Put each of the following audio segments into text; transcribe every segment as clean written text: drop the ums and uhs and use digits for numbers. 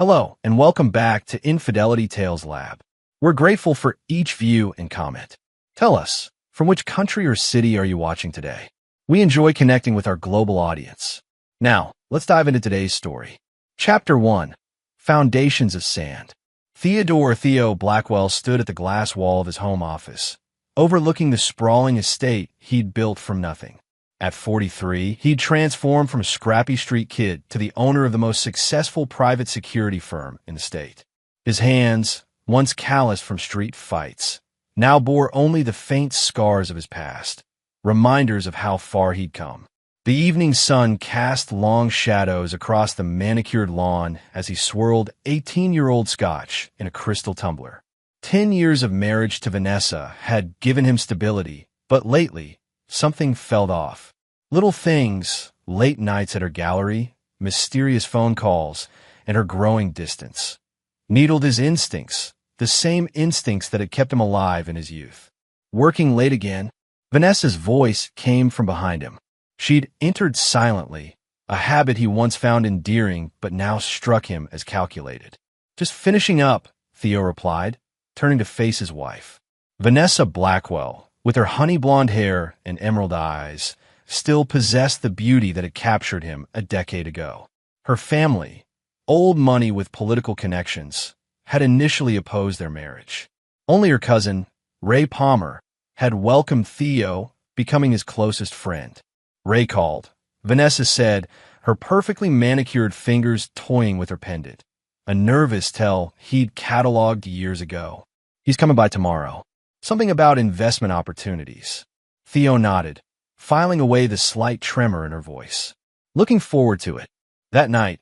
Hello, and welcome back to Infidelity Tales Lab. We're grateful for each view and comment. Tell us, from which country or city are you watching today? We enjoy connecting with our global audience. Now, let's dive into today's story. Chapter 1. Foundations of Sand. Theo Blackwell stood at the glass wall of his home office, overlooking the sprawling estate he'd built from nothing. At 43, he'd transformed from a scrappy street kid to the owner of the most successful private security firm in the state. His hands, once calloused from street fights, now bore only the faint scars of his past, reminders of how far he'd come. The evening sun cast long shadows across the manicured lawn as he swirled 18-year-old scotch in a crystal tumbler. 10 years of marriage to Vanessa had given him stability, but lately, something fell off. Little things, late nights at her gallery, mysterious phone calls, and her growing distance, needled his instincts, the same instincts that had kept him alive in his youth. Working late again, Vanessa's voice came from behind him. She'd entered silently, a habit he once found endearing but now struck him as calculated. "Just finishing up," Theo replied, turning to face his wife. Vanessa Blackwell, with her honey-blonde hair and emerald eyes, still possessed the beauty that had captured him a decade ago. Her family, old money with political connections, had initially opposed their marriage. Only her cousin, Ray Palmer, had welcomed Theo, becoming his closest friend. Ray called. Vanessa said, her perfectly manicured fingers toying with her pendant, a nervous tell he'd cataloged years ago. "He's coming by tomorrow. Something about investment opportunities." Theo nodded, filing away the slight tremor in her voice. Looking forward to it. That night,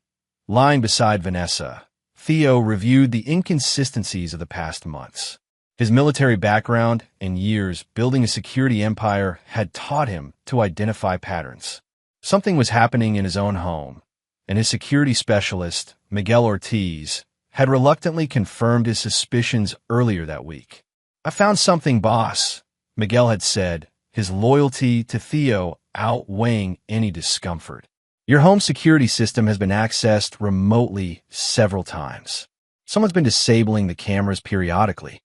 lying beside Vanessa, Theo reviewed the inconsistencies of the past months. His military background and years building a security empire had taught him to identify patterns. Something was happening in his own home, and his security specialist, Miguel Ortiz, had reluctantly confirmed his suspicions earlier that week. "I found something, boss," Miguel had said, his loyalty to Theo outweighing any discomfort. "Your home security system has been accessed remotely several times. Someone's been disabling the cameras periodically."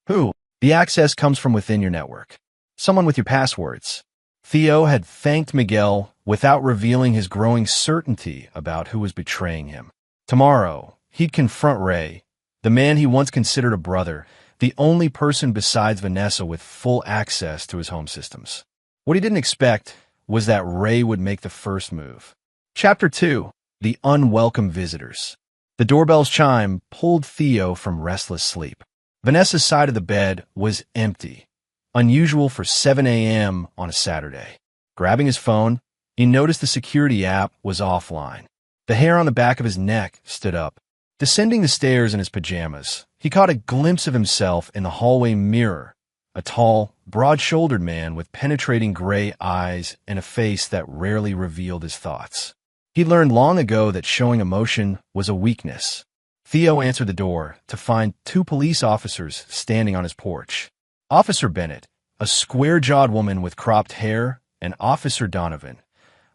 "Who?" "The access comes from within your network. Someone with your passwords." Theo had thanked Miguel without revealing his growing certainty about who was betraying him. Tomorrow, he'd confront Ray, the man he once considered a brother, the only person besides Vanessa with full access to his home systems. What he didn't expect was that Ray would make the first move. Chapter 2. The Unwelcome Visitors. The doorbell's chime pulled Theo from restless sleep. Vanessa's side of the bed was empty, unusual for 7 a.m. on a Saturday. Grabbing his phone, he noticed the security app was offline. The hair on the back of his neck stood up. Descending the stairs in his pajamas, he caught a glimpse of himself in the hallway mirror, a tall, broad-shouldered man with penetrating gray eyes and a face that rarely revealed his thoughts. He learned long ago that showing emotion was a weakness. Theo answered the door to find 2 police officers standing on his porch. Officer Bennett, a square-jawed woman with cropped hair, and Officer Donovan,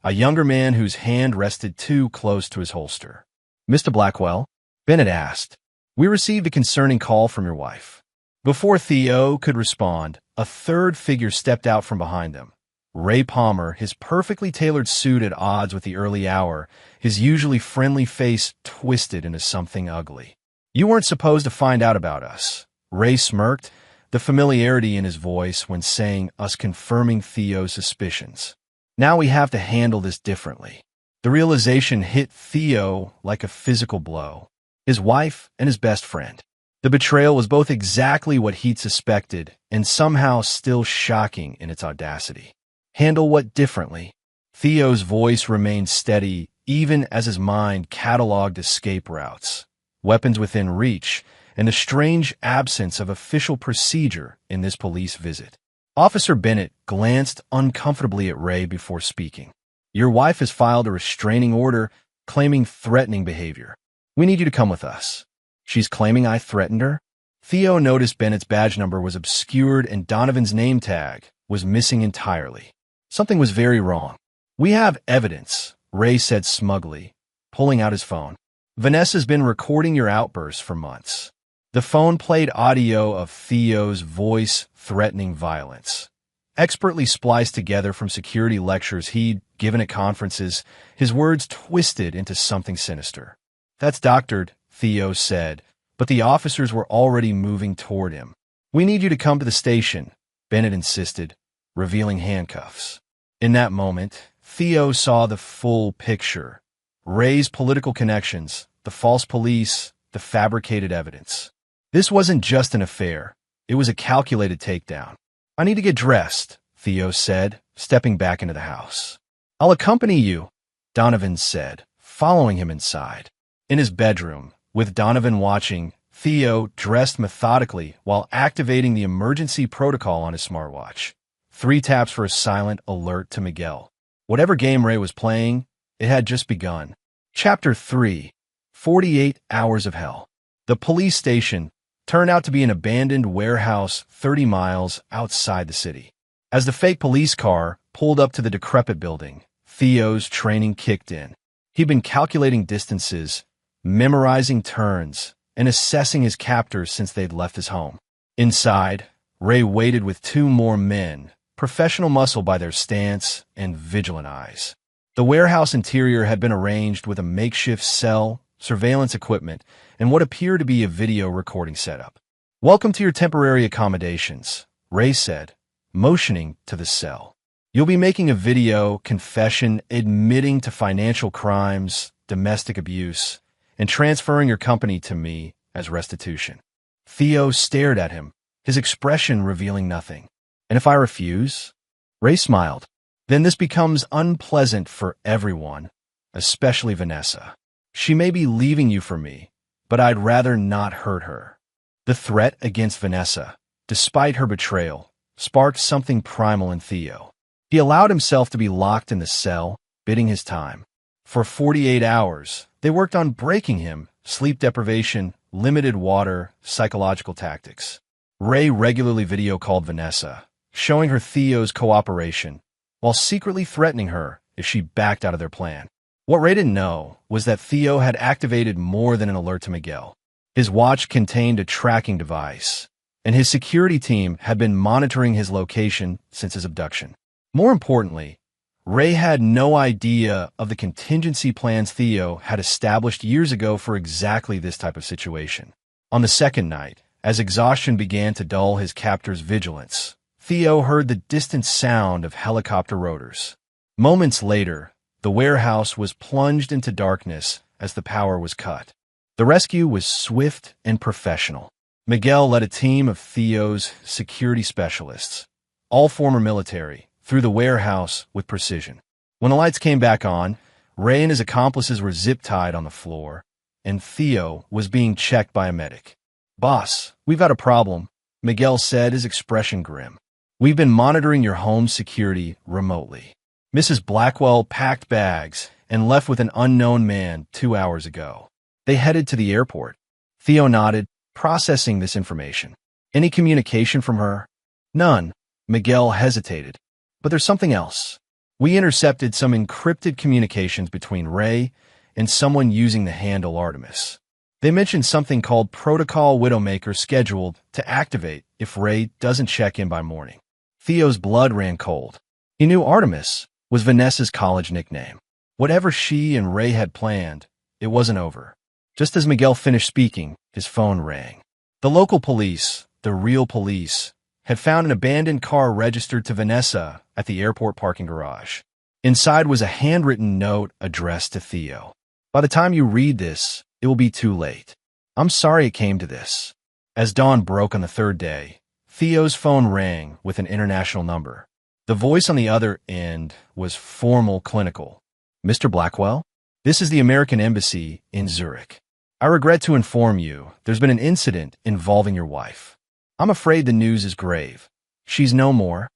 a younger man whose hand rested too close to his holster. "Mr. Blackwell?" Bennett asked. "We received a concerning call from your wife." Before Theo could respond, a third figure stepped out from behind them. Ray Palmer, his perfectly tailored suit at odds with the early hour, his usually friendly face twisted into something ugly. "You weren't supposed to find out about us." Ray smirked, the familiarity in his voice when saying us confirming Theo's suspicions. "Now we have to handle this differently." The realization hit Theo like a physical blow. His wife and his best friend. The betrayal was both exactly what he'd suspected and somehow still shocking in its audacity. Handle what differently? Theo's voice remained steady even as his mind cataloged escape routes, weapons within reach, and the strange absence of official procedure in this police visit. Officer Bennett glanced uncomfortably at Ray before speaking. "Your wife has filed a restraining order claiming threatening behavior. We need you to come with us." "She's claiming I threatened her?" Theo noticed Bennett's badge number was obscured and Donovan's name tag was missing entirely. Something was very wrong. "We have evidence," Ray said smugly, pulling out his phone. Vanessa's been recording your outbursts for months. The phone played audio of Theo's voice threatening violence. Expertly spliced together from security lectures he'd given at conferences, his words twisted into something sinister. "That's doctored," Theo said, but the officers were already moving toward him. "We need you to come to the station," Bennett insisted, revealing handcuffs. In that moment, Theo saw the full picture. Ray's political connections, the false police, the fabricated evidence. This wasn't just an affair. It was a calculated takedown. "I need to get dressed," Theo said, stepping back into the house. "I'll accompany you," Donovan said, following him inside. In his bedroom, with Donovan watching, Theo dressed methodically while activating the emergency protocol on his smartwatch. 3 taps for a silent alert to Miguel. Whatever game Ray was playing, it had just begun. Chapter 3: 48 Hours of Hell. The police station turned out to be an abandoned warehouse 30 miles outside the city. As the fake police car pulled up to the decrepit building, Theo's training kicked in. He'd been calculating distances, memorizing turns, and assessing his captors since they'd left his home. Inside, Ray waited with 2 more men, professional muscle by their stance and vigilant eyes. The warehouse interior had been arranged with a makeshift cell, surveillance equipment, and what appeared to be a video recording setup. "Welcome to your temporary accommodations," Ray said, motioning to the cell. "You'll be making a video confession admitting to financial crimes, domestic abuse, and transferring your company to me as restitution." Theo stared at him, his expression revealing nothing. "And if I refuse?" Ray smiled. "Then this becomes unpleasant for everyone, especially Vanessa. She may be leaving you for me, but I'd rather not hurt her." The threat against Vanessa, despite her betrayal, sparked something primal in Theo. He allowed himself to be locked in the cell, biding his time. For 48 hours, they worked on breaking him: sleep deprivation, limited water, psychological tactics. Ray regularly video called Vanessa, showing her Theo's cooperation, while secretly threatening her if she backed out of their plan. What Ray didn't know was that Theo had activated more than an alert to Miguel. His watch contained a tracking device, and his security team had been monitoring his location since his abduction. More importantly, Ray had no idea of the contingency plans Theo had established years ago for exactly this type of situation. On the second night, as exhaustion began to dull his captor's vigilance, Theo heard the distant sound of helicopter rotors. Moments later, the warehouse was plunged into darkness as the power was cut. The rescue was swift and professional. Miguel led a team of Theo's security specialists, all former military, through the warehouse with precision. When the lights came back on, Ray and his accomplices were zip-tied on the floor, and Theo was being checked by a medic. "Boss, we've got a problem," Miguel said, his expression grim. "We've been monitoring your home security remotely. Mrs. Blackwell packed bags and left with an unknown man 2 hours ago. They headed to the airport." Theo nodded, processing this information. "Any communication from her?" "None." Miguel hesitated. "But there's something else. We intercepted some encrypted communications between Ray and someone using the handle Artemis. They mentioned something called Protocol Widowmaker scheduled to activate if Ray doesn't check in by morning." Theo's blood ran cold. He knew Artemis was Vanessa's college nickname. Whatever she and Ray had planned, it wasn't over. Just as Miguel finished speaking, his phone rang. The local police, the real police, had found an abandoned car registered to Vanessa at the airport parking garage. Inside was a handwritten note addressed to Theo. "By the time you read this, it will be too late. I'm sorry it came to this." As dawn broke on the 3rd day, Theo's phone rang with an international number. The voice on the other end was formal, clinical. "Mr. Blackwell, this is the American Embassy in Zurich. I regret to inform you there's been an incident involving your wife. I'm afraid the news is grave. She's no more."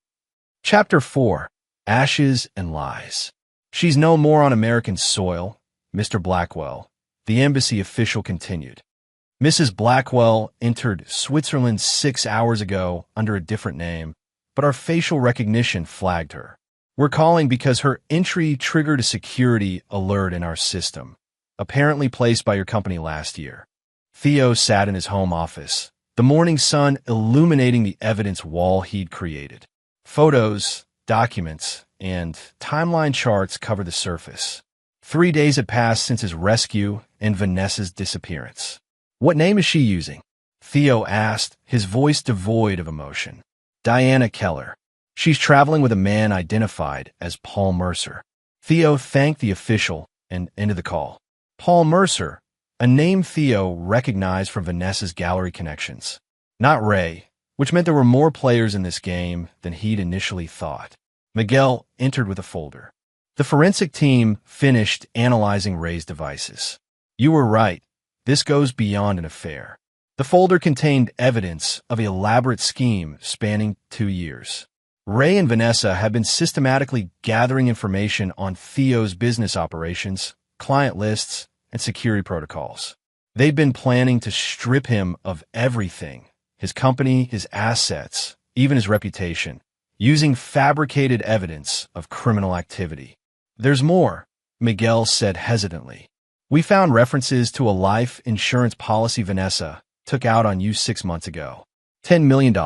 Chapter 4: Ashes and Lies. "She's no more on American soil, Mr. Blackwell," the embassy official continued. "Mrs. Blackwell entered Switzerland 6 hours ago under a different name, but our facial recognition flagged her. We're calling because her entry triggered a security alert in our system. apparently placed by your company last year. Theo sat in his home office, the morning sun illuminating the evidence wall he'd created. Photos, documents, and timeline charts covered the surface. 3 days had passed since his rescue and Vanessa's disappearance. What name is she using? Theo asked, his voice devoid of emotion. Diana Keller. She's traveling with a man identified as Paul Mercer. Theo thanked the official and ended the call. Paul Mercer, a name Theo recognized from Vanessa's gallery connections. Not Ray, which meant there were more players in this game than he'd initially thought. Miguel entered with a folder. The forensic team finished analyzing Ray's devices. You were right. This goes beyond an affair. The folder contained evidence of an elaborate scheme spanning 2 years. Ray and Vanessa have been systematically gathering information on Theo's business operations, client lists, and security protocols. They've been planning to strip him of everything, his company, his assets, even his reputation, using fabricated evidence of criminal activity. There's more, Miguel said hesitantly. We found references to a life insurance policy Vanessa took out on you 6 months ago. $10 million.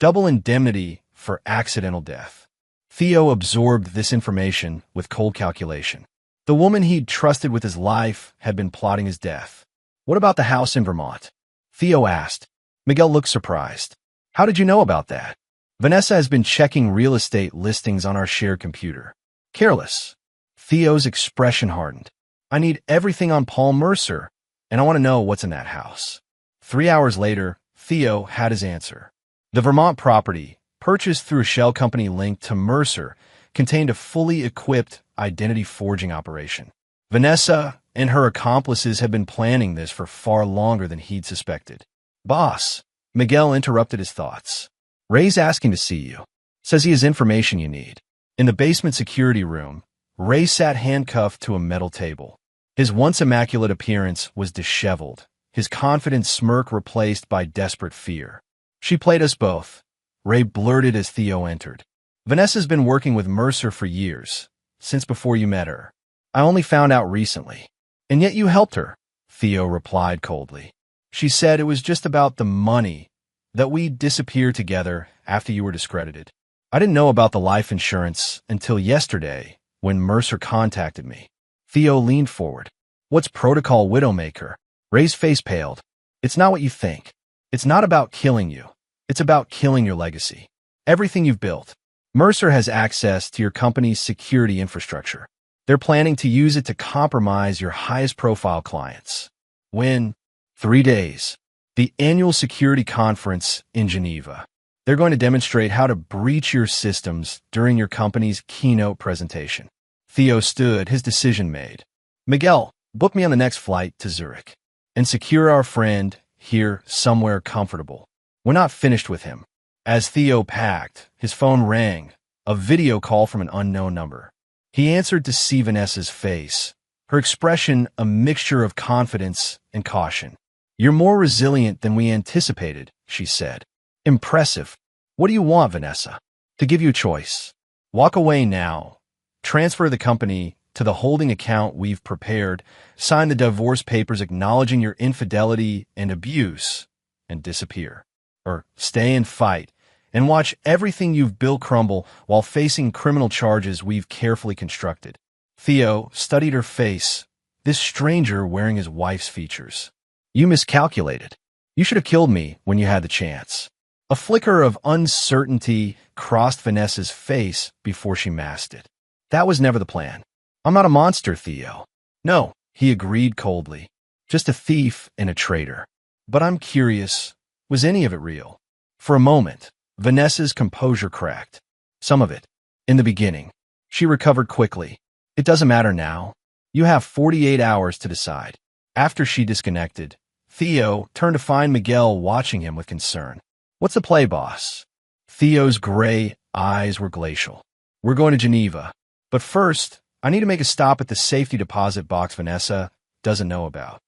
Double indemnity for accidental death. Theo absorbed this information with cold calculation. The woman he'd trusted with his life had been plotting his death. What about the house in Vermont? Theo asked. Miguel looked surprised. How did you know about that? Vanessa has been checking real estate listings on our shared computer. Careless. Theo's expression hardened. I need everything on Paul Mercer, and I want to know what's in that house. 3 hours later, Theo had his answer. The Vermont property, purchased through a shell company linked to Mercer, contained a fully equipped identity forging operation. Vanessa and her accomplices had been planning this for far longer than he'd suspected. Boss, Miguel interrupted his thoughts. Ray's asking to see you. Says he has information you need. In the basement security room, Ray sat handcuffed to a metal table. His once immaculate appearance was disheveled, his confident smirk replaced by desperate fear. She played us both, Ray blurted as Theo entered. Vanessa's been working with Mercer for years, since before you met her. I only found out recently. And yet you helped her, Theo replied coldly. She said it was just about the money, that we'd disappear together after you were discredited. I didn't know about the life insurance until yesterday, when Mercer contacted me. Theo leaned forward. What's protocol Widowmaker? Ray's face paled. It's not what you think. It's not about killing you. It's about killing your legacy. Everything you've built. Mercer has access to your company's security infrastructure. They're planning to use it to compromise your highest profile clients. When? 3 days. The annual security conference in Geneva. They're going to demonstrate how to breach your systems during your company's keynote presentation. Theo stood, his decision made. Miguel, book me on the next flight to Zurich. And secure our friend here somewhere comfortable. We're not finished with him. As Theo packed, his phone rang, a video call from an unknown number. He answered to see Vanessa's face, her expression a mixture of confidence and caution. You're more resilient than we anticipated, she said. Impressive. What do you want, Vanessa? To give you a choice. Walk away now. Transfer the company to the holding account we've prepared, sign the divorce papers acknowledging your infidelity and abuse, and disappear. Or stay and fight, and watch everything you've built crumble while facing criminal charges we've carefully constructed. Theo studied her face, this stranger wearing his wife's features. You miscalculated. You should have killed me when you had the chance. A flicker of uncertainty crossed Vanessa's face before she masked it. That was never the plan. I'm not a monster, Theo. No, he agreed coldly. Just a thief and a traitor. But I'm curious, was any of it real? For a moment, Vanessa's composure cracked. Some of it. In the beginning. She recovered quickly. It doesn't matter now. You have 48 hours to decide. After she disconnected, Theo turned to find Miguel watching him with concern. What's the play, boss? Theo's gray eyes were glacial. We're going to Geneva. But first, I need to make a stop at the safety deposit box Vanessa doesn't know about.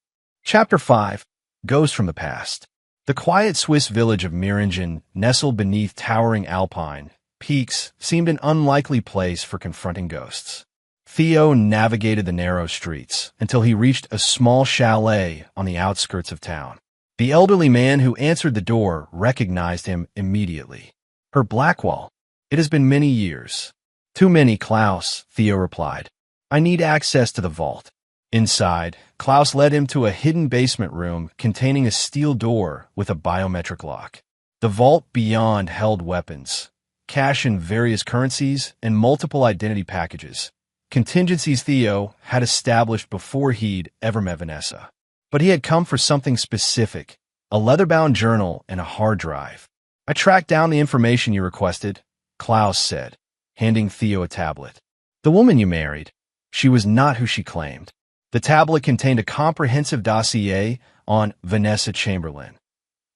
Chapter 5. Ghosts from the Past. The quiet Swiss village of Meiringen, nestled beneath towering alpine peaks, seemed an unlikely place for confronting ghosts. Theo navigated the narrow streets until he reached a small chalet on the outskirts of town. The elderly man who answered the door recognized him immediately. "Herr Blackwell, it has been many years." "Too many, Klaus," Theo replied. "I need access to the vault." Inside, Klaus led him to a hidden basement room containing a steel door with a biometric lock. The vault beyond held weapons, cash in various currencies, and multiple identity packages. Contingencies Theo had established before he'd ever met Vanessa. But he had come for something specific, a leather-bound journal and a hard drive. "I tracked down the information you requested," Klaus said, handing Theo a tablet. "The woman you married, she was not who she claimed." The tablet contained a comprehensive dossier on Vanessa Chamberlain.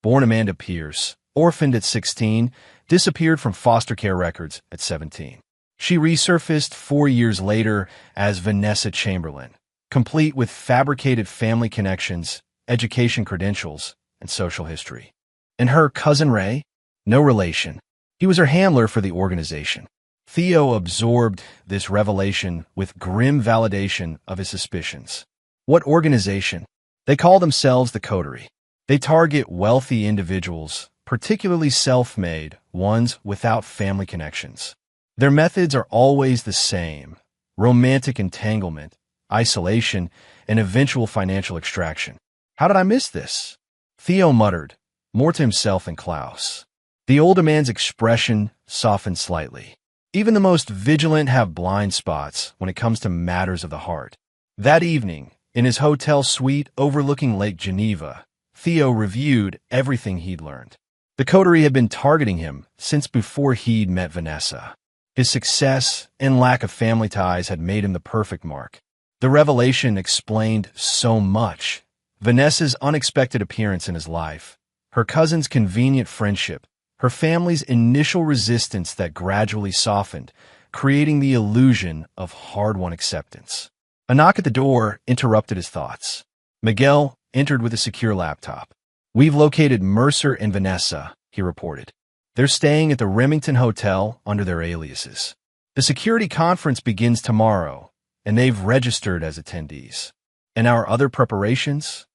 Born Amanda Pierce, orphaned at 16, disappeared from foster care records at 17. She resurfaced 4 years later as Vanessa Chamberlain, complete with fabricated family connections, education credentials, and social history. And her cousin Ray? No relation. He was her handler for the organization. Theo absorbed this revelation with grim validation of his suspicions. What organization? They call themselves the Coterie. They target wealthy individuals, particularly self-made ones without family connections. Their methods are always the same: romantic entanglement, isolation, and eventual financial extraction. "How did I miss this?" Theo muttered, more to himself than Klaus. The older man's expression softened slightly. Even the most vigilant have blind spots when it comes to matters of the heart. That evening, in his hotel suite overlooking Lake Geneva, Theo reviewed everything he'd learned. The coterie had been targeting him since before he'd met Vanessa. His success and lack of family ties had made him the perfect mark. The revelation explained so much. Vanessa's unexpected appearance in his life, her cousin's convenient friendship, her family's initial resistance that gradually softened, creating the illusion of hard-won acceptance. A knock at the door interrupted his thoughts. Miguel entered with a secure laptop. "We've located Mercer and Vanessa," he reported. "They're staying at the Remington Hotel under their aliases. The security conference begins tomorrow, and they've registered as attendees. And our other preparations?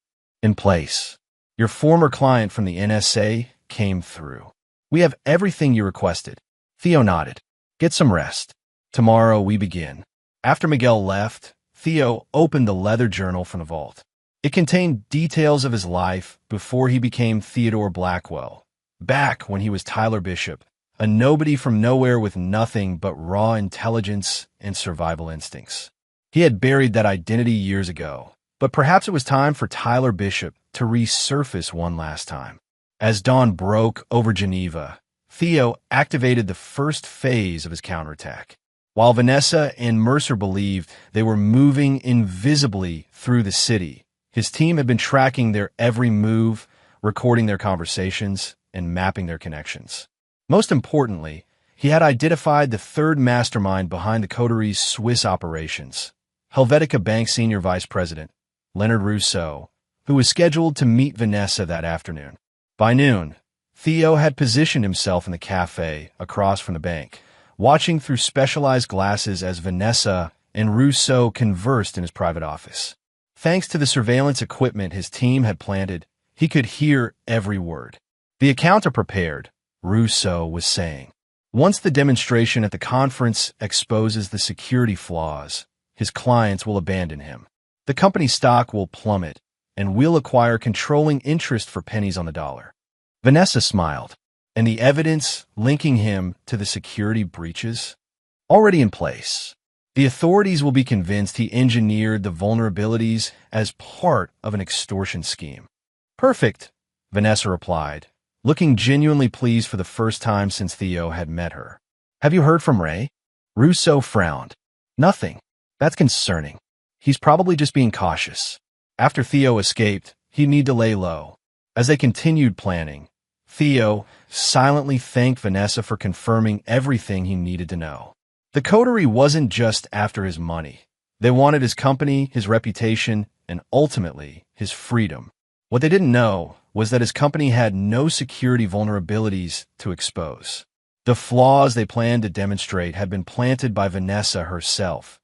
In place. Your former client from the NSA came through. We have everything you requested." Theo nodded. "Get some rest. Tomorrow we begin." After Miguel left, Theo opened the leather journal from the vault. It contained details of his life before he became Theodore Blackwell, back when he was Tyler Bishop, a nobody from nowhere with nothing but raw intelligence and survival instincts. He had buried that identity years ago, but perhaps it was time for Tyler Bishop to resurface one last time. As dawn broke over Geneva, Theo activated the first phase of his counterattack. While Vanessa and Mercer believed they were moving invisibly through the city, his team had been tracking their every move, recording their conversations, and mapping their connections. Most importantly, he had identified the third mastermind behind the coterie's Swiss operations, Helvetica Bank Senior Vice President, Leonard Rousseau, who was scheduled to meet Vanessa that afternoon. By noon, Theo had positioned himself in the cafe across from the bank, watching through specialized glasses as Vanessa and Rousseau conversed in his private office. Thanks to the surveillance equipment his team had planted, he could hear every word. "The accountant prepared," Rousseau was saying. "Once the demonstration at the conference exposes the security flaws, his clients will abandon him. The company's stock will plummet, and we'll acquire controlling interest for pennies on the dollar." Vanessa smiled. "And the evidence linking him to the security breaches? Already in place. The authorities will be convinced he engineered the vulnerabilities as part of an extortion scheme." "Perfect," Vanessa replied, looking genuinely pleased for the first time since Theo had met her. "Have you heard from Ray?" Rousseau frowned. "Nothing. That's concerning. He's probably just being cautious. After Theo escaped, he'd need to lay low." As they continued planning, Theo silently thanked Vanessa for confirming everything he needed to know. The coterie wasn't just after his money. They wanted his company, his reputation, and ultimately, his freedom. What they didn't know was that his company had no security vulnerabilities to expose. The flaws they planned to demonstrate had been planted by Vanessa herself,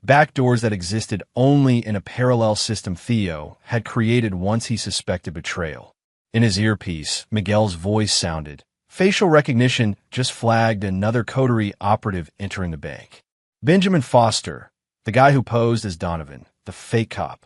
backdoors that existed only in a parallel system Theo had created once he suspected betrayal. In his earpiece, Miguel's voice sounded. Facial recognition just flagged another coterie operative entering the bank. Benjamin Foster, the guy who posed as Donovan, the fake cop.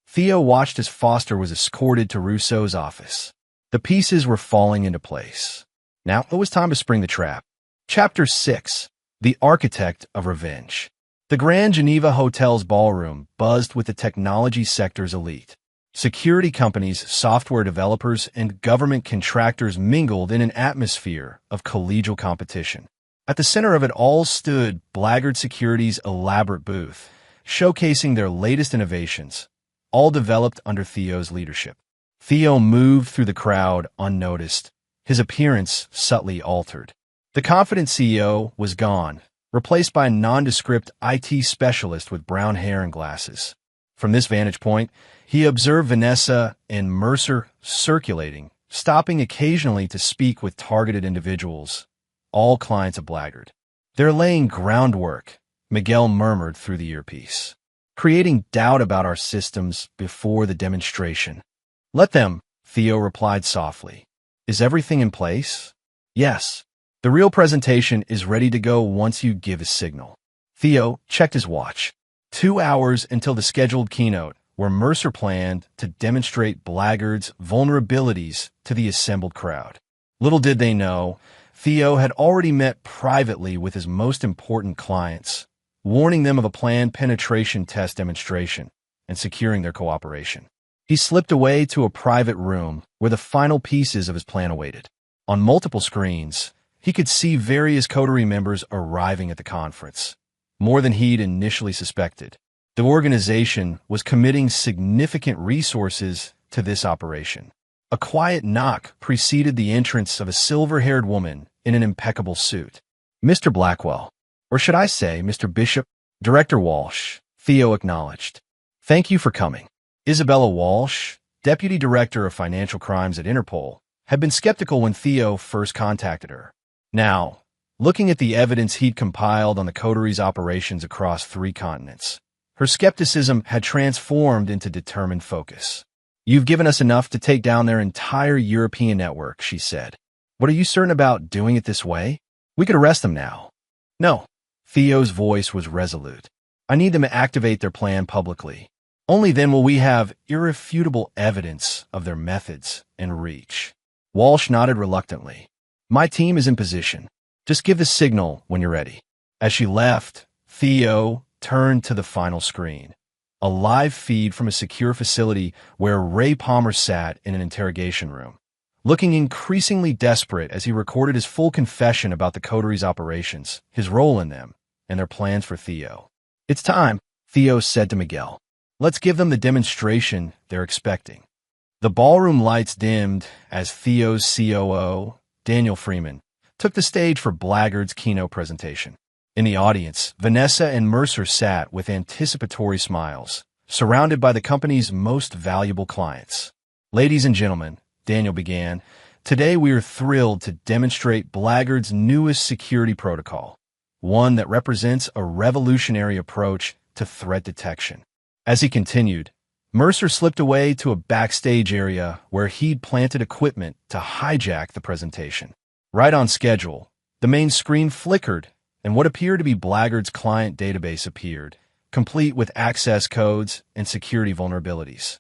Theo watched as Foster was escorted to Rousseau's office. The pieces were falling into place. Now it was time to spring the trap. Chapter 6. The Architect of Revenge. The Grand Geneva Hotel's ballroom buzzed with the technology sector's elite. Security companies, software developers, and government contractors mingled in an atmosphere of collegial competition. At the center of it all stood Blackguard Security's elaborate booth, showcasing their latest innovations, all developed under Theo's leadership. Theo moved through the crowd unnoticed, his appearance subtly altered. The confident CEO was gone, replaced by a nondescript IT specialist with brown hair and glasses. From this vantage point, he observed Vanessa and Mercer circulating, stopping occasionally to speak with targeted individuals, all clients of Blackguard. "They're laying groundwork," Miguel murmured through the earpiece, "creating doubt about our systems before the demonstration." "Let them," Theo replied softly. "Is everything in place?" "Yes. The real presentation is ready to go once you give a signal." Theo checked his watch. 2 hours until the scheduled keynote, where Mercer planned to demonstrate Blackguard's vulnerabilities to the assembled crowd. Little did they know, Theo had already met privately with his most important clients, warning them of a planned penetration test demonstration and securing their cooperation. He slipped away to a private room where the final pieces of his plan awaited. On multiple screens, he could see various coterie members arriving at the conference, more than he'd initially suspected. The organization was committing significant resources to this operation. A quiet knock preceded the entrance of a silver-haired woman in an impeccable suit. "Mr. Blackwell, or should I say Mr. Bishop?" "Director Walsh," Theo acknowledged. "Thank you for coming." Isabella Walsh, Deputy Director of Financial Crimes at Interpol, had been skeptical when Theo first contacted her. Now, looking at the evidence he'd compiled on the coterie's operations across 3 continents, her skepticism had transformed into determined focus. "You've given us enough to take down their entire European network," she said. "But are you certain about doing it this way? We could arrest them now." "No." Theo's voice was resolute. "I need them to activate their plan publicly. Only then will we have irrefutable evidence of their methods and reach." Walsh nodded reluctantly. "My team is in position. Just give the signal when you're ready." As she left, Theo turned to the final screen, a live feed from a secure facility where Ray Palmer sat in an interrogation room, looking increasingly desperate as he recorded his full confession about the coterie's operations, his role in them, and their plans for Theo. "It's time," Theo said to Miguel. "Let's give them the demonstration they're expecting." The ballroom lights dimmed as Theo's COO, Daniel Freeman, took the stage for Blackguard's keynote presentation. In the audience, Vanessa and Mercer sat with anticipatory smiles, surrounded by the company's most valuable clients. "Ladies and gentlemen," Daniel began, "today we are thrilled to demonstrate Blackguard's newest security protocol, one that represents a revolutionary approach to threat detection." As he continued, Mercer slipped away to a backstage area where he'd planted equipment to hijack the presentation. Right on schedule, the main screen flickered, and what appeared to be Blackguard's client database appeared, complete with access codes and security vulnerabilities.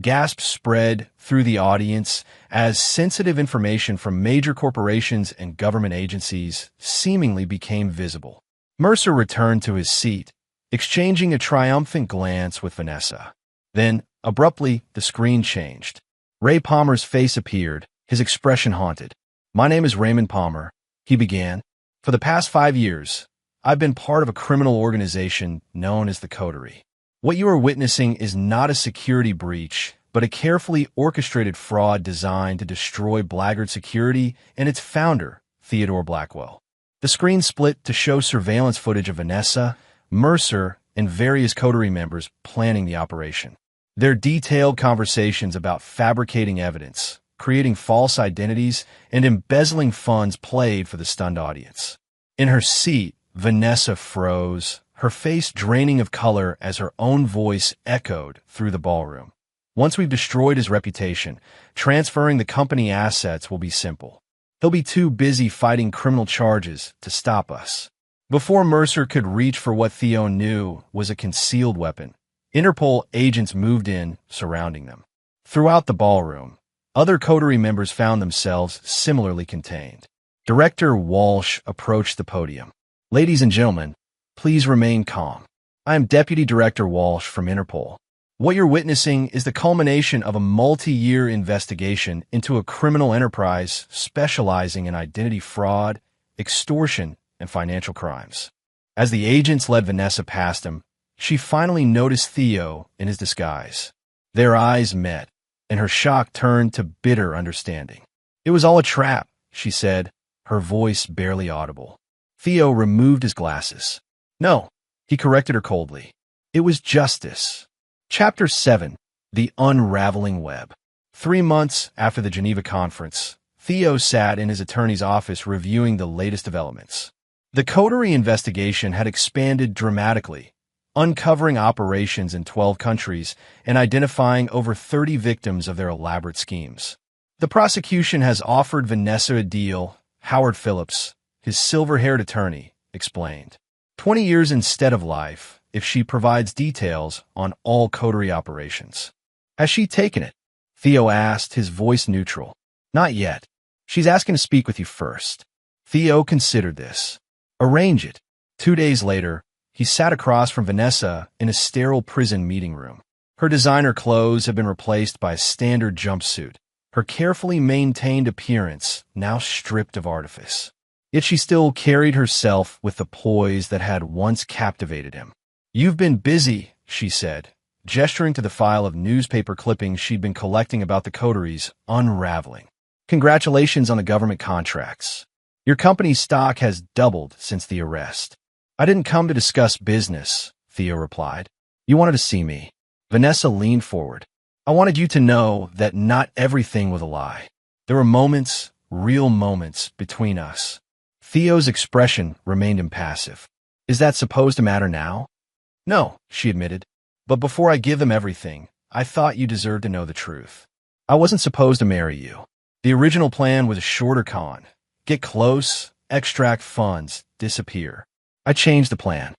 Gasps spread through the audience as sensitive information from major corporations and government agencies seemingly became visible. Mercer returned to his seat, exchanging a triumphant glance with Vanessa. Then, abruptly, the screen changed. Ray Palmer's face appeared, his expression haunted. "My name is Raymond Palmer," he began. "For the past 5 years, I've been part of a criminal organization known as the Coterie. What you are witnessing is not a security breach, but a carefully orchestrated fraud designed to destroy Blackguard Security and its founder, Theodore Blackwell." The screen split to show surveillance footage of Vanessa, Mercer, and various coterie members planning the operation. Their detailed conversations about fabricating evidence, creating false identities, and embezzling funds played for the stunned audience. In her seat, Vanessa froze, her face draining of color as her own voice echoed through the ballroom. Once we've destroyed his reputation, transferring the company assets will be simple. He'll be too busy fighting criminal charges to stop us. Before Mercer could reach for what Theo knew was a concealed weapon, Interpol agents moved in, surrounding them. Throughout the ballroom, other coterie members found themselves similarly contained. Director Walsh approached the podium. "Ladies and gentlemen, please remain calm. I am Deputy Director Walsh from Interpol. What you're witnessing is the culmination of a multi-year investigation into a criminal enterprise specializing in identity fraud, extortion, and financial crimes." As the agents led Vanessa past him, she finally noticed Theo in his disguise. Their eyes met, and her shock turned to bitter understanding. "It was all a trap," she said, her voice barely audible. Theo removed his glasses. "No," he corrected her coldly. "It was justice." Chapter 7. The Unraveling Web. 3 months after the Geneva conference, Theo sat in his attorney's office reviewing the latest developments. The coterie investigation had expanded dramatically, uncovering operations in 12 countries and identifying over 30 victims of their elaborate schemes. The prosecution has offered Vanessa a deal, Howard Phillips, his silver-haired attorney, explained. 20 years instead of life, if she provides details on all coterie operations. "Has she taken it?" Theo asked, his voice neutral. "Not yet. She's asking to speak with you first." Theo considered this. "Arrange it." 2 days later, he sat across from Vanessa in a sterile prison meeting room. Her designer clothes had been replaced by a standard jumpsuit, her carefully maintained appearance now stripped of artifice. Yet she still carried herself with the poise that had once captivated him. "You've been busy," she said, gesturing to the file of newspaper clippings she'd been collecting about the coteries unraveling. "Congratulations on the government contracts. Your company's stock has doubled since the arrest." "I didn't come to discuss business," Theo replied. "You wanted to see me." Vanessa leaned forward. "I wanted you to know that not everything was a lie. There were moments, real moments, between us." Theo's expression remained impassive. "Is that supposed to matter now?" "No," she admitted. "But before I give them everything, I thought you deserved to know the truth. I wasn't supposed to marry you. The original plan was a shorter con. Get close, extract funds, disappear. I changed the plan."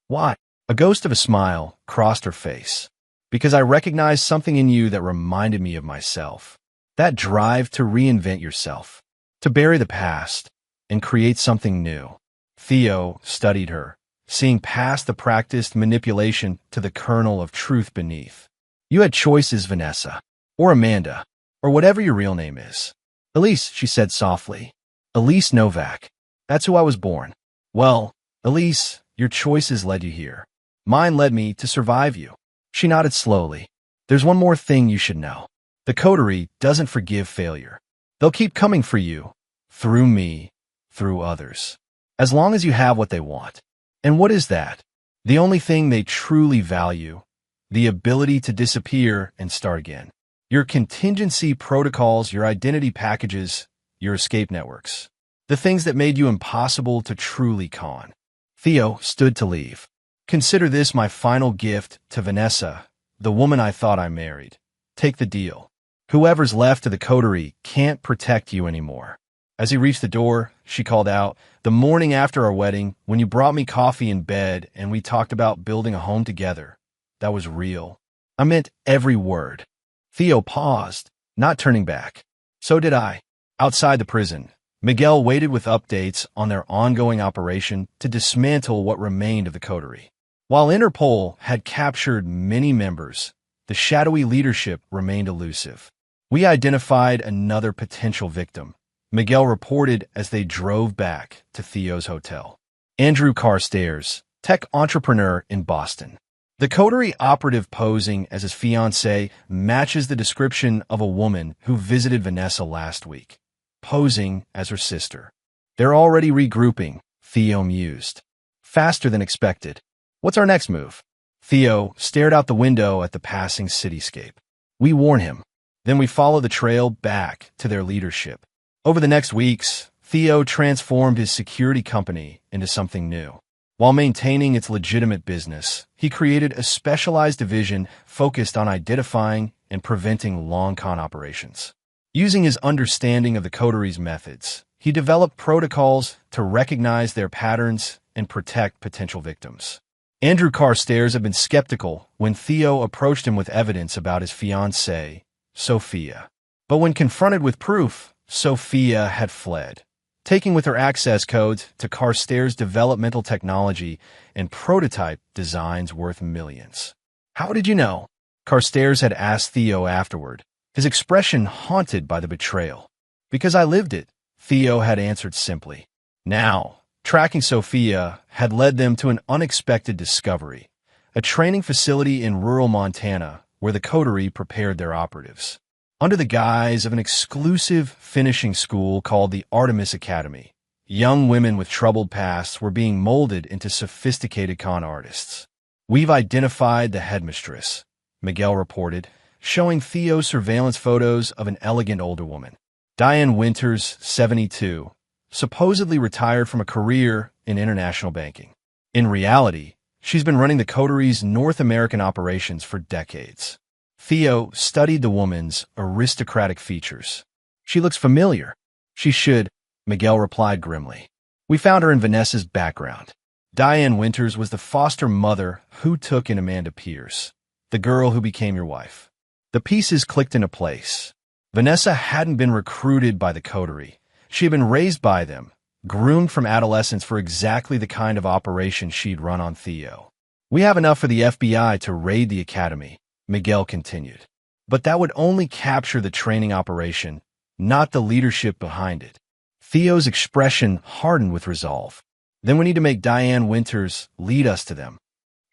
"Why?" A ghost of a smile crossed her face. "Because I recognized something in you that reminded me of myself. That drive to reinvent yourself, to bury the past, and create something new." Theo studied her, seeing past the practiced manipulation to the kernel of truth beneath. "You had choices, Vanessa. Or Amanda. Or whatever your real name is." "Elise," she said softly. "Elise Novak. That's who I was born." "Well, Elise, your choices led you here. Mine led me to survive you." She nodded slowly. "There's one more thing you should know. The coterie doesn't forgive failure. They'll keep coming for you. Through me. Through others. As long as you have what they want. And what is that? The only thing they truly value. The ability to disappear and start again. Your contingency protocols, your identity packages, your escape networks. The things that made you impossible to truly con." Theo stood to leave. "Consider this my final gift to Vanessa, the woman I thought I married. Take the deal. Whoever's left of the coterie can't protect you anymore." As he reached the door, she called out, "The morning after our wedding, when you brought me coffee in bed and we talked about building a home together, that was real. I meant every word." Theo paused, not turning back. "So did I." Outside the prison, Miguel waited with updates on their ongoing operation to dismantle what remained of the coterie. While Interpol had captured many members, the shadowy leadership remained elusive. "We identified another potential victim," Miguel reported as they drove back to Theo's hotel. "Andrew Carstairs, tech entrepreneur in Boston. The coterie operative posing as his fiancée matches the description of a woman who visited Vanessa last week, posing as her sister. They're already regrouping," Theo mused. "Faster than expected. What's our next move?" Theo stared out the window at the passing cityscape. "We warn him. Then we follow the trail back to their leadership." Over the next weeks, Theo transformed his security company into something new. While maintaining its legitimate business, he created a specialized division focused on identifying and preventing long-con operations. Using his understanding of the coteries' methods, he developed protocols to recognize their patterns and protect potential victims. Andrew Carstairs had been skeptical when Theo approached him with evidence about his fiancée, Sophia. But when confronted with proof, Sophia had fled, taking with her access codes to Carstairs' developmental technology and prototype designs worth millions. "How did you know?" Carstairs had asked Theo afterward, his expression haunted by the betrayal. "Because I lived it," Theo had answered simply. Now, tracking Sophia had led them to an unexpected discovery, a training facility in rural Montana where the coterie prepared their operatives. Under the guise of an exclusive finishing school called the Artemis Academy, young women with troubled pasts were being molded into sophisticated con artists. "We've identified the headmistress," Miguel reported, showing Theo surveillance photos of an elegant older woman. Diane Winters, 72, supposedly retired from a career in international banking. In reality, she's been running the coterie's North American operations for decades. Theo studied the woman's aristocratic features. "She looks familiar." "She should," Miguel replied grimly. "We found her in Vanessa's background." Diane Winters was the foster mother who took in Amanda Pierce, the girl who became your wife. The pieces clicked into place. Vanessa hadn't been recruited by the coterie. She had been raised by them, groomed from adolescence for exactly the kind of operation she'd run on Theo. "We have enough for the FBI to raid the academy," Miguel continued. "But that would only capture the training operation, not the leadership behind it." Theo's expression hardened with resolve. "Then we need to make Diane Winters lead us to them."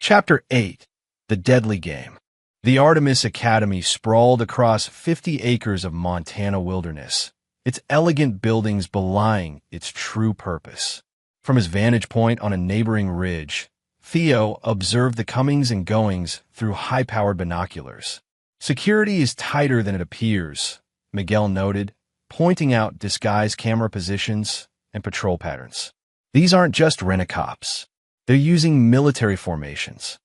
Chapter 8. The Deadly Game. The Artemis Academy sprawled across 50 acres of Montana wilderness, its elegant buildings belying its true purpose. From his vantage point on a neighboring ridge, Theo observed the comings and goings through high-powered binoculars. "Security is tighter than it appears," Miguel noted, pointing out disguised camera positions and patrol patterns. "These aren't just rent-a-cops. They're using military formations."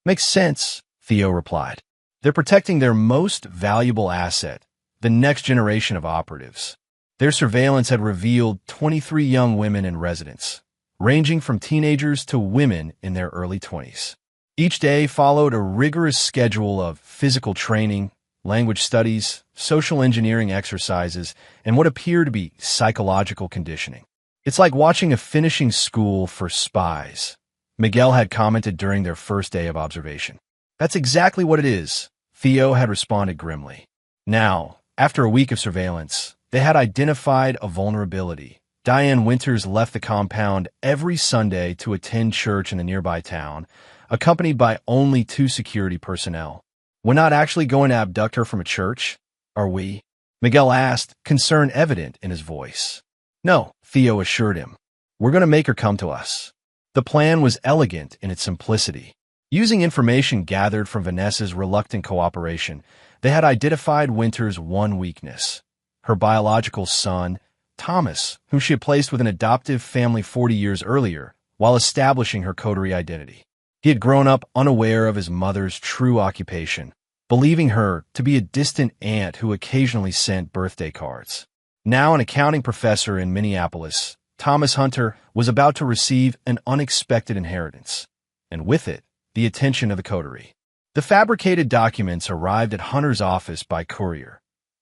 "Makes sense," Theo replied. "They're protecting their most valuable asset, the next generation of operatives." Their surveillance had revealed 23 young women in residence, ranging from teenagers to women in their early 20s. Each day followed a rigorous schedule of physical training, language studies, social engineering exercises, and what appeared to be psychological conditioning. "It's like watching a finishing school for spies," Miguel had commented during their first day of observation. "That's exactly what it is," Theo had responded grimly. Now, after a week of surveillance, they had identified a vulnerability. Diane Winters left the compound every Sunday to attend church in the nearby town, accompanied by only 2 security personnel. "We're not actually going to abduct her from a church, are we?" Miguel asked, concern evident in his voice. "No," Theo assured him. "We're going to make her come to us." The plan was elegant in its simplicity. Using information gathered from Vanessa's reluctant cooperation, they had identified Winters' one weakness: her biological son, Thomas, whom she had placed with an adoptive family 40 years earlier, while establishing her coterie identity. He had grown up unaware of his mother's true occupation, believing her to be a distant aunt who occasionally sent birthday cards. Now an accounting professor in Minneapolis, Thomas Hunter was about to receive an unexpected inheritance, and with it, the attention of the coterie. The fabricated documents arrived at Hunter's office by courier.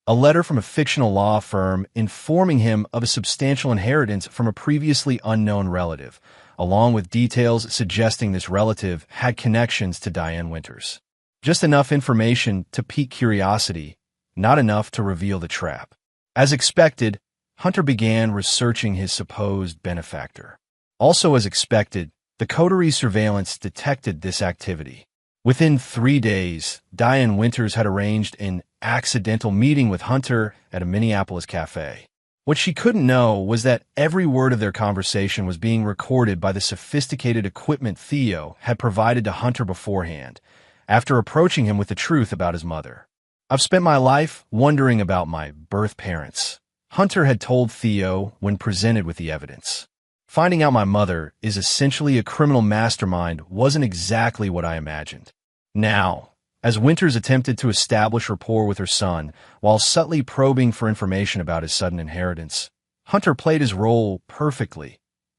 A letter from a fictional law firm informing him of a substantial inheritance from a previously unknown relative, along with details suggesting this relative had connections to Diane Winters. Just enough information to pique curiosity, not enough to reveal the trap. As expected, Hunter began researching his supposed benefactor. Also as expected, the coterie surveillance detected this activity. Within 3 days, Diane Winters had arranged an accidental meeting with Hunter at a Minneapolis cafe. What she couldn't know was that every word of their conversation was being recorded by the sophisticated equipment Theo had provided to Hunter beforehand, after approaching him with the truth about his mother. "I've spent my life wondering about my birth parents," Hunter had told Theo when presented with the evidence. Finding out my mother is essentially a criminal mastermind wasn't exactly what I imagined. Now, as Winters attempted to establish rapport with her son while subtly probing for information about his sudden inheritance, Hunter played his role perfectly.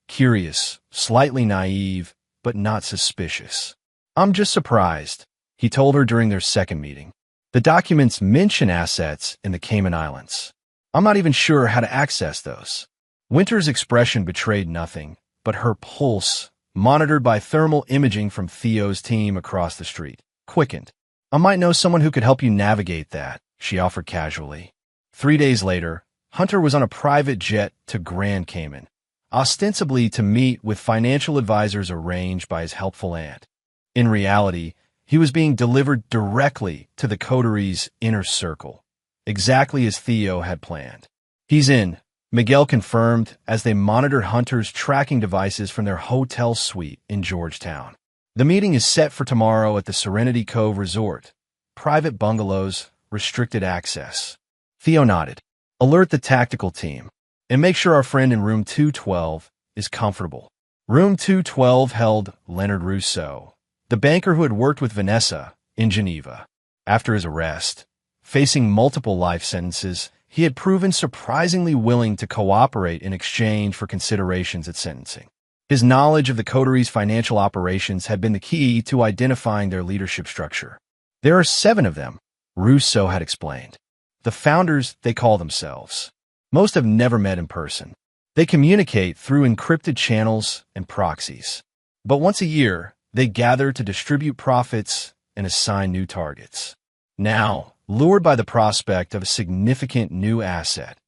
Curious, slightly naive, but not suspicious. "I'm just surprised," he told her during their second meeting. "The documents mention assets in the Cayman Islands. I'm not even sure how to access those." Winter's expression betrayed nothing, but her pulse, monitored by thermal imaging from Theo's team across the street, quickened. "I might know someone who could help you navigate that," she offered casually. 3 days later, Hunter was on a private jet to Grand Cayman, ostensibly to meet with financial advisors arranged by his helpful aunt. In reality, he was being delivered directly to the coteries' inner circle, exactly as Theo had planned. "He's in," Miguel confirmed as they monitored Hunter's tracking devices from their hotel suite in Georgetown. "The meeting is set for tomorrow at the Serenity Cove Resort. Private bungalows, restricted access." Theo nodded. "Alert the tactical team, and make sure our friend in room 212 is comfortable." Room 212 held Leonard Rousseau, the banker who had worked with Vanessa in Geneva. After his arrest, facing multiple life sentences, he had proven surprisingly willing to cooperate in exchange for considerations at sentencing. His knowledge of the coteries' financial operations had been the key to identifying their leadership structure. "There are 7 of them," Rousseau had explained. "The founders, they call themselves. Most have never met in person. They communicate through encrypted channels and proxies. But once a year, they gather to distribute profits and assign new targets." Now, lured by the prospect of a significant new asset,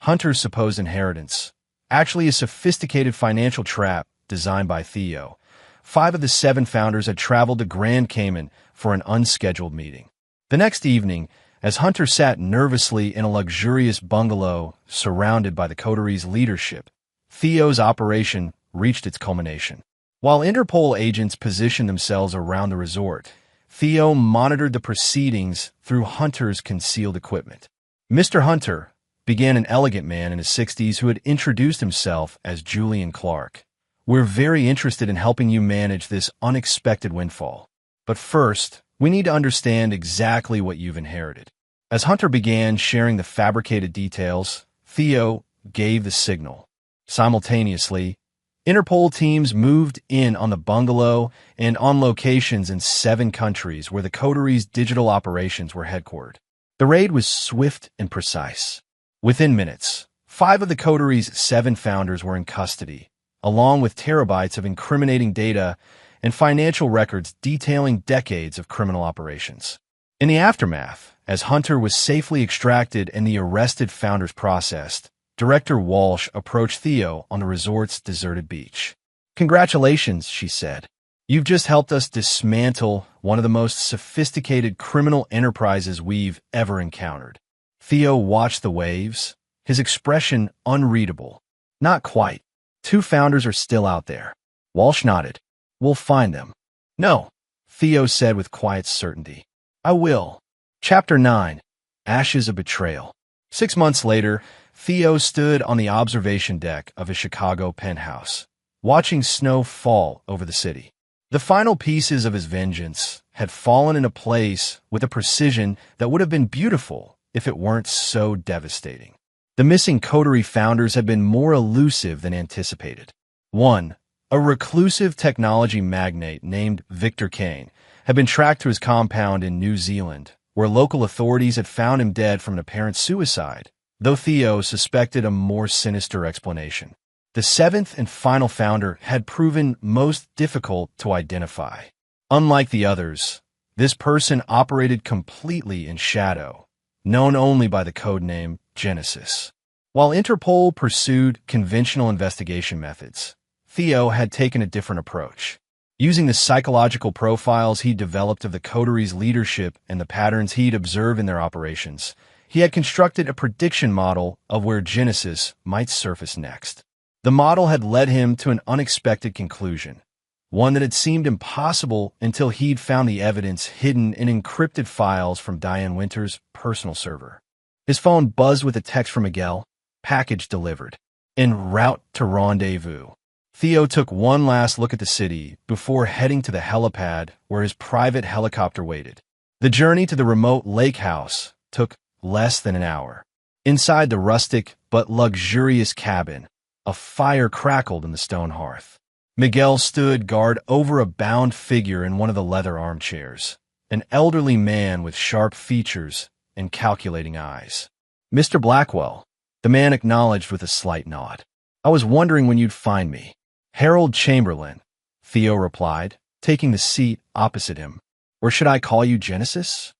Hunter's supposed inheritance, actually a sophisticated financial trap designed by Theo, 5 of the 7 founders had traveled to Grand Cayman for an unscheduled meeting. The next evening, as Hunter sat nervously in a luxurious bungalow surrounded by the coteries' leadership, Theo's operation reached its culmination. While Interpol agents positioned themselves around the resort, Theo monitored the proceedings through Hunter's concealed equipment. "Mr. Hunter," began an elegant man in his 60s who had introduced himself as Julian Clark, "we're very interested in helping you manage this unexpected windfall. But first, we need to understand exactly what you've inherited." As Hunter began sharing the fabricated details, Theo gave the signal. Simultaneously, Interpol teams moved in on the bungalow and on locations in 7 countries where the coteries' digital operations were headquartered. The raid was swift and precise. Within minutes, 5 of the coteries' 7 founders were in custody, along with terabytes of incriminating data and financial records detailing decades of criminal operations. In the aftermath, as Hunter was safely extracted and the arrested founders processed, Director Walsh approached Theo on the resort's deserted beach. "Congratulations," she said. "You've just helped us dismantle one of the most sophisticated criminal enterprises we've ever encountered." Theo watched the waves, his expression unreadable. "Not quite. 2 founders are still out there." Walsh nodded. "We'll find them." "No," Theo said with quiet certainty. "I will." Chapter 9. Ashes of Betrayal. 6 months later, Theo stood on the observation deck of his Chicago penthouse, watching snow fall over the city. The final pieces of his vengeance had fallen into place with a precision that would have been beautiful if it weren't so devastating. The missing coterie founders had been more elusive than anticipated. 1. A reclusive technology magnate named Victor Kane had been tracked to his compound in New Zealand, where local authorities had found him dead from an apparent suicide, though Theo suspected a more sinister explanation. The 7th and final founder had proven most difficult to identify. Unlike the others, this person operated completely in shadow, known only by the codename Genesis. While Interpol pursued conventional investigation methods, Theo had taken a different approach. Using the psychological profiles he developed of the coteries' leadership and the patterns he'd observed in their operations, he had constructed a prediction model of where Genesis might surface next. The model had led him to an unexpected conclusion, one that had seemed impossible until he'd found the evidence hidden in encrypted files from Diane Winter's personal server. His phone buzzed with a text from Miguel, "Package delivered. En route to rendezvous." Theo took one last look at the city before heading to the helipad where his private helicopter waited. The journey to the remote lake house took less than an hour. Inside the rustic but luxurious cabin, a fire crackled in the stone hearth. Miguel stood guard over a bound figure in one of the leather armchairs, an elderly man with sharp features and calculating eyes. "Mr. Blackwell," the man acknowledged with a slight nod. "I was wondering when you'd find me." "Harold Chamberlain," Theo replied, taking the seat opposite him. "Or should I call you Genesis?"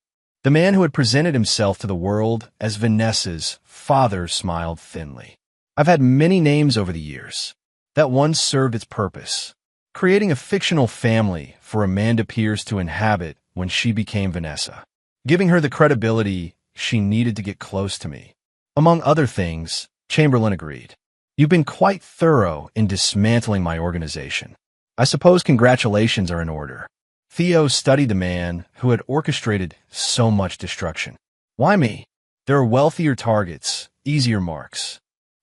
The man who had presented himself to the world as Vanessa's father smiled thinly. "I've had many names over the years. That one served its purpose, creating a fictional family for Amanda Pierce to inhabit when she became Vanessa, giving her the credibility she needed to get close to me." Among other things, Chamberlain agreed. "You've been quite thorough in dismantling my organization. I suppose congratulations are in order." Theo studied the man who had orchestrated so much destruction. "Why me? There are wealthier targets, easier marks."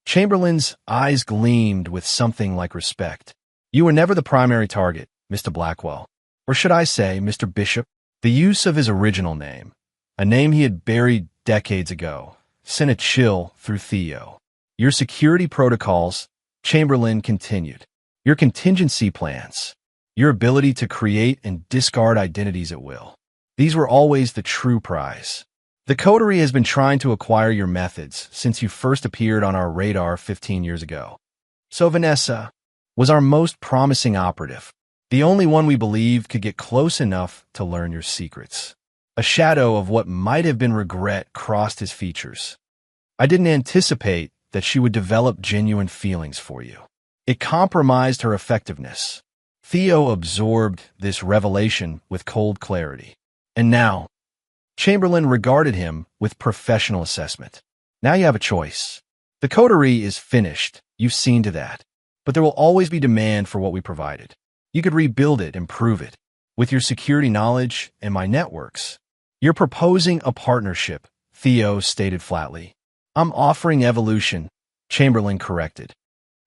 Chamberlain's eyes gleamed with something like respect. "You were never the primary target, Mr. Blackwell. Or should I say, Mr. Bishop?" The use of his original name, a name he had buried decades ago, sent a chill through Theo. "Your security protocols," Chamberlain continued. "Your contingency plans. Your ability to create and discard identities at will. These were always the true prize. The coterie has been trying to acquire your methods since you first appeared on our radar 15 years ago. So Vanessa was our most promising operative, the only one we believed could get close enough to learn your secrets." A shadow of what might have been regret crossed his features. "I didn't anticipate that she would develop genuine feelings for you. It compromised her effectiveness." Theo absorbed this revelation with cold clarity. "And now," Chamberlain regarded him with professional assessment, "now you have a choice. The coterie is finished, you've seen to that. But there will always be demand for what we provided. You could rebuild it, improve it, with your security knowledge and my networks." "You're proposing a partnership," Theo stated flatly. "I'm offering evolution," Chamberlain corrected.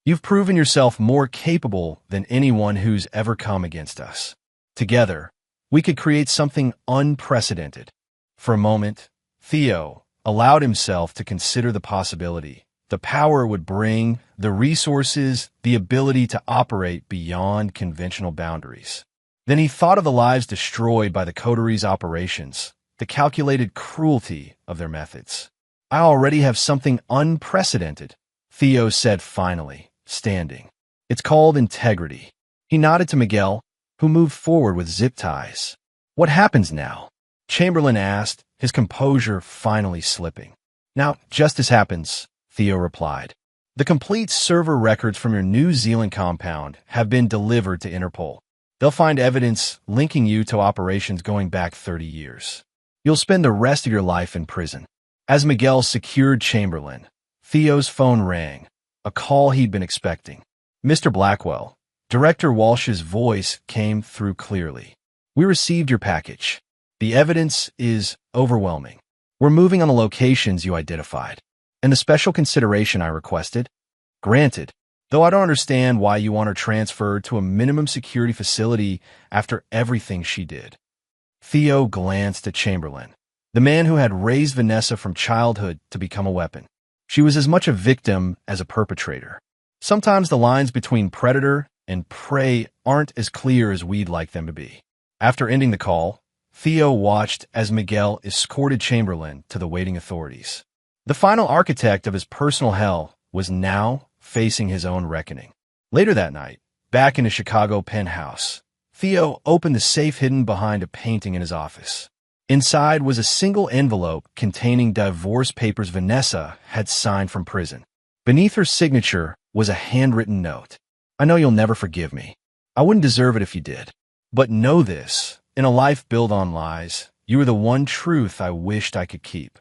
"You've proven yourself more capable than anyone who's ever come against us. Together, we could create something unprecedented." For a moment, Theo allowed himself to consider the possibility. The power would bring, the resources, the ability to operate beyond conventional boundaries. Then he thought of the lives destroyed by the coterie's operations, the calculated cruelty of their methods. "I already have something unprecedented," Theo said finally, standing. "It's called integrity." He nodded to Miguel, who moved forward with zip ties. "What happens now?" Chamberlain asked, his composure finally slipping. "Now, justice happens," Theo replied. "The complete server records from your New Zealand compound have been delivered to Interpol. They'll find evidence linking you to operations going back 30 years. You'll spend the rest of your life in prison." As Miguel secured Chamberlain, Theo's phone rang, a call he'd been expecting. "Mr. Blackwell," Director Walsh's voice came through clearly. "We received your package. The evidence is overwhelming. We're moving on the locations you identified. And the special consideration I requested? Granted, though I don't understand why you want her transferred to a minimum security facility after everything she did." Theo glanced at Chamberlain, the man who had raised Vanessa from childhood to become a weapon. She was as much a victim as a perpetrator. Sometimes the lines between predator and prey aren't as clear as we'd like them to be. After ending the call, Theo watched as Miguel escorted Chamberlain to the waiting authorities. The final architect of his personal hell was now facing his own reckoning. Later that night, back in his Chicago penthouse, Theo opened the safe hidden behind a painting in his office. Inside was a single envelope containing divorce papers Vanessa had signed from prison. Beneath her signature was a handwritten note. "I know you'll never forgive me. I wouldn't deserve it if you did. But know this, in a life built on lies, you are the one truth I wished I could keep."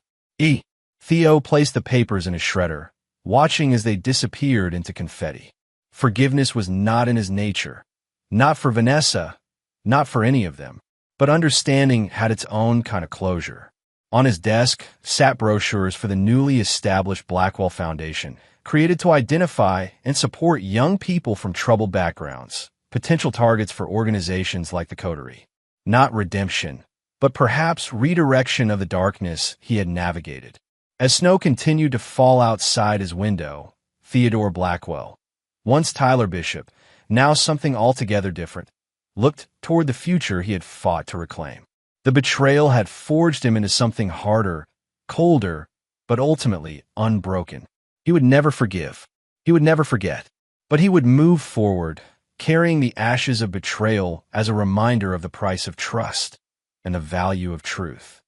Theo placed the papers in his shredder, watching as they disappeared into confetti. Forgiveness was not in his nature. Not for Vanessa, not for any of them. But understanding had its own kind of closure. On his desk sat brochures for the newly established Blackwell Foundation, created to identify and support young people from troubled backgrounds, potential targets for organizations like the Coterie. Not redemption, but perhaps redirection of the darkness he had navigated. As snow continued to fall outside his window, Theodore Blackwell, once Tyler Bishop, now something altogether different, looked toward the future he had fought to reclaim. The betrayal had forged him into something harder, colder, but ultimately unbroken. He would never forgive. He would never forget. But he would move forward, carrying the ashes of betrayal as a reminder of the price of trust and the value of truth.